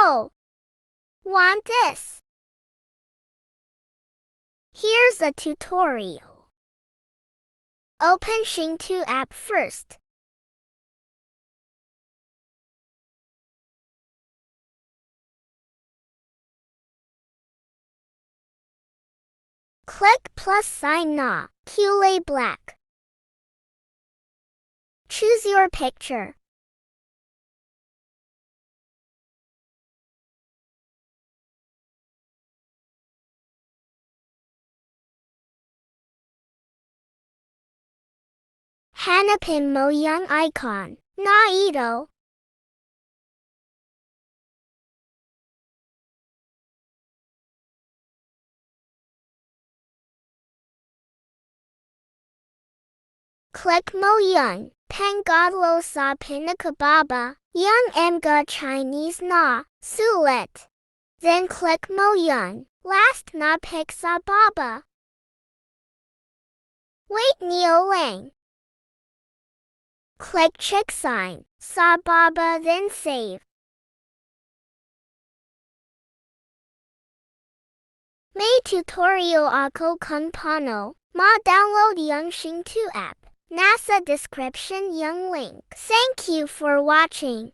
Oh, want this? Here's a tutorial. Open xingtu app first. Click plus sign na, QA black. Choose your picture. Hanapin mo young icon, na ito. Click mo young, pangadlo sa pinakababa, young mga Chinese na, sulit. Then click mo young, last na pic sa baba. Wait neo lang. Click check sign, sa baba then save. May tutorial ako kung paano ma-download yung xingtu app. Nasa description yung link. Thank you for watching.